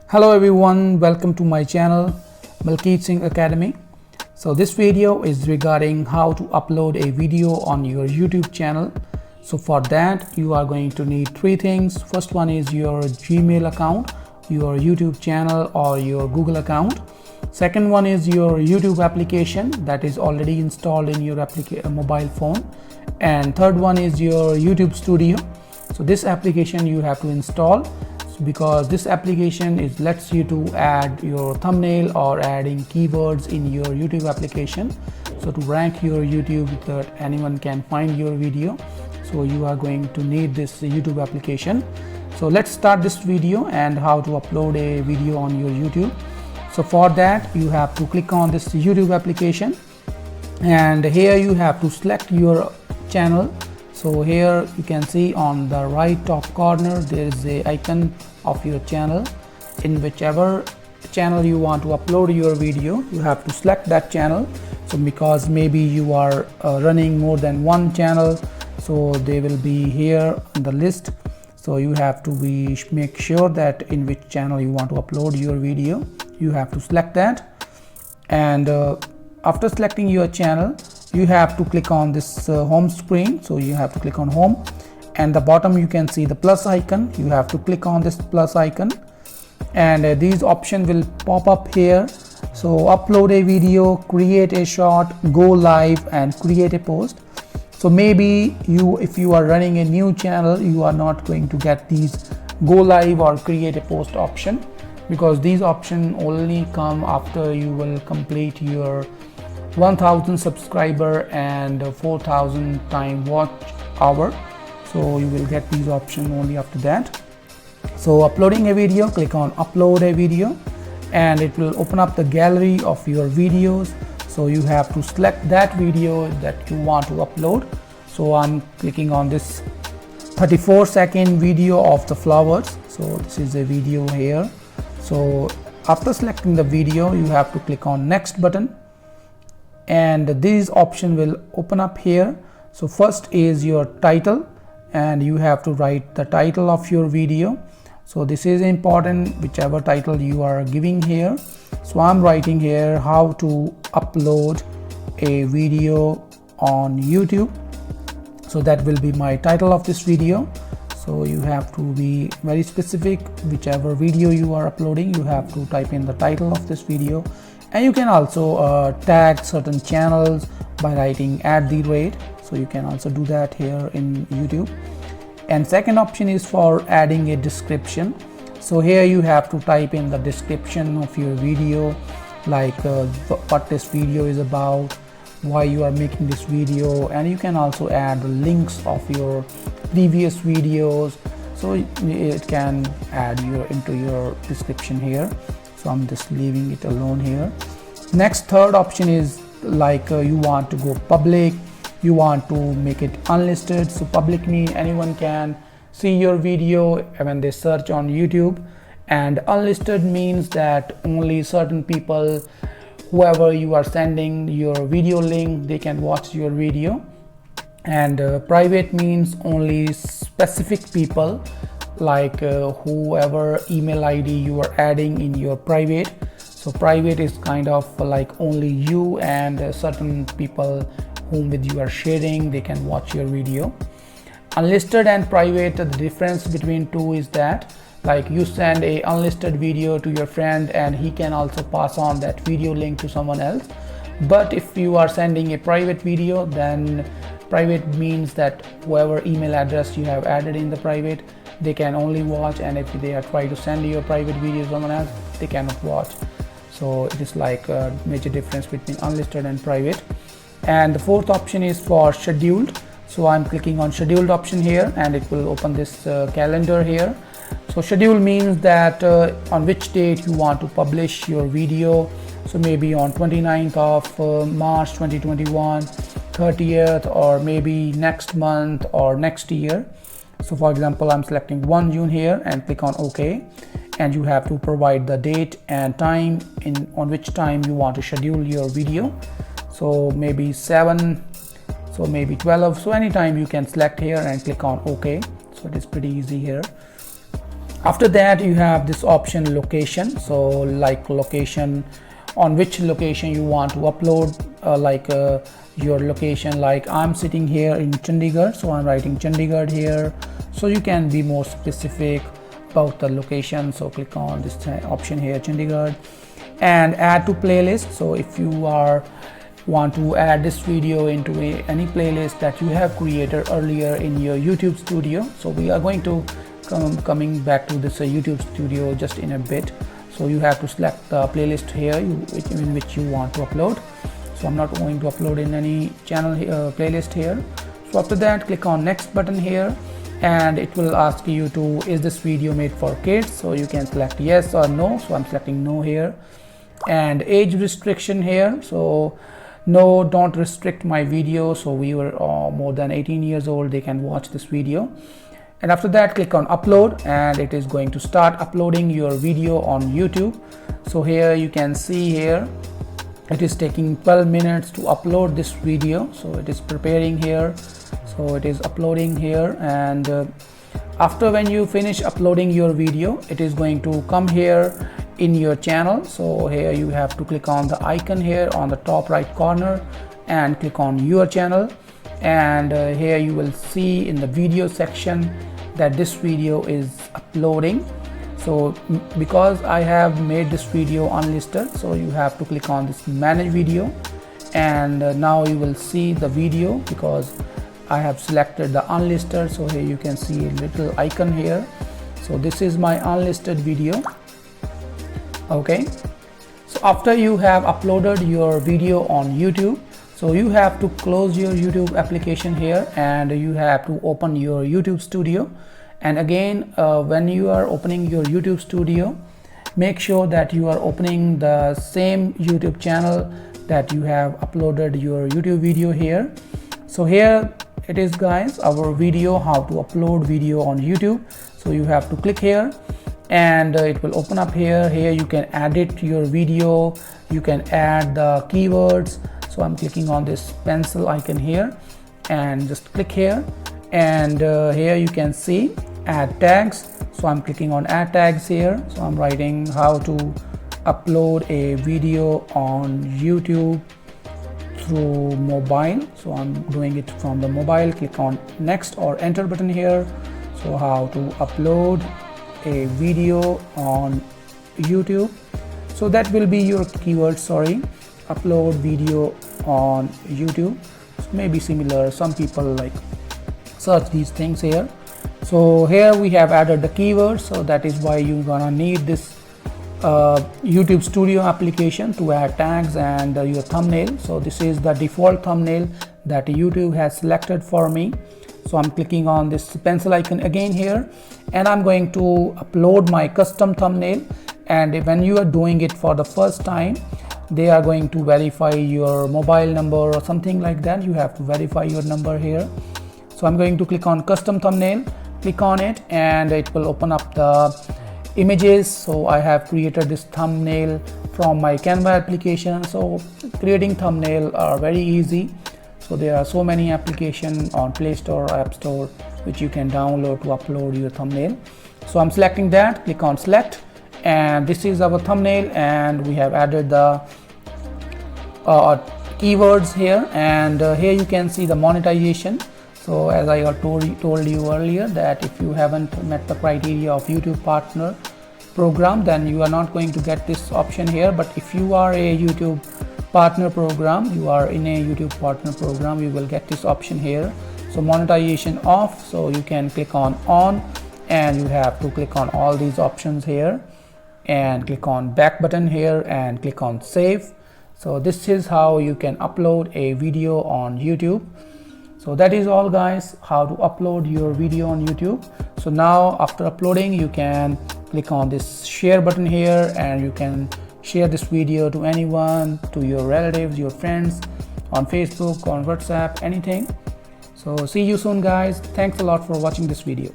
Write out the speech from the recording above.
Hello everyone, welcome to my channel Malkeet Singh Academy. So this video is regarding how to upload a video on your YouTube channel. So for that you are going to need three things. First one is your Gmail account, your YouTube channel or your Google account. Second one is your YouTube application that is already installed in your mobile phone. And third one is your YouTube Studio. So this application you have to install, because this application lets you to add your thumbnail or adding keywords in your YouTube application, so to rank your YouTube that anyone can find your video. So you are going to need this YouTube application. So let's start this video and how to upload a video on your YouTube. So for that you have to click on this YouTube application, and here you have to select your channel. So here you can see on the right top corner there is a icon of your channel. In whichever channel you want to upload your video, you have to select that channel. So because maybe you are running more than one channel, so they will be here on the list. So you have to make sure that in which channel you want to upload your video, you have to select that. And after selecting your channel, you have to click on this home screen. So you have to click on home, and the bottom you can see the plus icon. You have to click on this plus icon, and these options will pop up here. So upload a video, create a short, go live and create a post. So maybe if you are running a new channel, you are not going to get these go live or create a post option, because these options only come after you will complete your 1000 subscriber and 4000 time watch hour. So you will get these options only after that. So uploading a video, click on upload a video, and it will open up the gallery of your videos. So you have to select that video that you want to upload. So I'm clicking on this 34-second video of the flowers. So this is a video here. So after selecting the video, you have to click on next button, and these options will open up here. So first is your title, and you have to write the title of your video. So this is important, whichever title you are giving here. So I'm writing here how to upload a video on YouTube. So that will be my title of this video. So you have to be very specific. Whichever video you are uploading, you have to type in the title of this video. And you can also tag certain channels by writing @. So you can also do that here in YouTube. And second option is for adding a description. So here you have to type in the description of your video, like what this video is about, why you are making this video, and you can also add links of your previous videos. So it can add into your description here. So I'm just leaving it alone here. Next, third option is like you want to go public, you want to make it unlisted. So public means anyone can see your video when they search on YouTube, and unlisted means that only certain people, whoever you are sending your video link, they can watch your video. And private means only specific people, like whoever email ID you are adding in your private. So private is kind of like only you and certain people whom with you are sharing, they can watch your video. Unlisted and private, the difference between two is that, like, you send a unlisted video to your friend and he can also pass on that video link to someone else. But if you are sending a private video, then private means that whoever email address you have added in the private, they can only watch, and if they are trying to send your private video to someone else, they cannot watch. So it is like a major difference between unlisted and private. And the fourth option is for scheduled. So I'm clicking on scheduled option here, and it will open this calendar here. So schedule means that on which date you want to publish your video. So maybe on 29th of March 2021, 30th, or maybe next month or next year. So for example, I'm selecting 1 June here and click on OK, and you have to provide the date and time on which time you want to schedule your video. So maybe 7, so maybe 12, so anytime you can select here and click on OK. So it is pretty easy here. After that you have this option location, so like location, on which location you want to upload, your location. Like I'm sitting here in Chandigarh, so I'm writing Chandigarh here, so you can be more specific about the location. So click on this option here, Chandigarh, and add to playlist. So if you want to add this video into any playlist that you have created earlier in your YouTube studio, so we are going to coming back to this YouTube studio just in a bit. So you have to select the playlist here in which you want to upload. So I'm not going to upload in any channel playlist here. So after that, click on next button here, and it will ask you to, is this video made for kids? So you can select yes or no. So I'm selecting no here. And age restriction here, so no, don't restrict my video. So we were more than 18 years old, they can watch this video. And after that, click on upload, and it is going to start uploading your video on YouTube. So here you can see here it is taking 12 minutes to upload this video. So it is preparing here, so it is uploading here, and after when you finish uploading your video, it is going to come here in your channel. So here you have to click on the icon here on the top right corner and click on your channel, and here you will see in the video section that this video is uploading. So because I have made this video unlisted, so you have to click on this manage video, and now you will see the video because I have selected the unlisted. So here you can see a little icon here. So this is my unlisted video. Okay, so after you have uploaded your video on YouTube, so you have to close your YouTube application here, and you have to open your YouTube studio. And again, when you are opening your YouTube studio, make sure that you are opening the same YouTube channel that you have uploaded your YouTube video here. So here it is guys, our video, how to upload video on YouTube. So you have to click here, and it will open up here. Here you can edit your video, you can add the keywords. So I'm clicking on this pencil icon here and just click here, and here you can see add tags. So I'm clicking on add tags here. So I'm writing how to upload a video on YouTube through mobile. So I'm doing it from the mobile. Click on next or enter button here. So how to upload a video on YouTube. So that will be your keyword, sorry, upload video on YouTube. Maybe similar, some people like search these things here. So here we have added the keywords, so that is why you're gonna need this YouTube Studio application to add tags and your thumbnail. So this is the default thumbnail that YouTube has selected for me. So I'm clicking on this pencil icon again here, and I'm going to upload my custom thumbnail. And when you are doing it for the first time, they are going to verify your mobile number or something like that. You have to verify your number here. So I'm going to click on custom thumbnail, click on it, and it will open up the images. So I have created this thumbnail from my Canva application. So creating thumbnail are very easy. So there are so many applications on Play Store, App Store, which you can download to upload your thumbnail. So I'm selecting that, click on select, and this is our thumbnail, and we have added the keywords here, and here you can see the monetization. So as I told you earlier, that if you haven't met the criteria of YouTube partner program, then you are not going to get this option here. But if you are a YouTube partner program, you are in a YouTube partner program, you will get this option here. So monetization off, so you can click on, and you have to click on all these options here, and click on back button here, and click on save. So this is how you can upload a video on YouTube. So that is all guys, how to upload your video on YouTube. So now after uploading, you can click on this share button here, and you can share this video to anyone, to your relatives, your friends, on Facebook, on WhatsApp, anything. So see you soon guys. Thanks a lot for watching this video.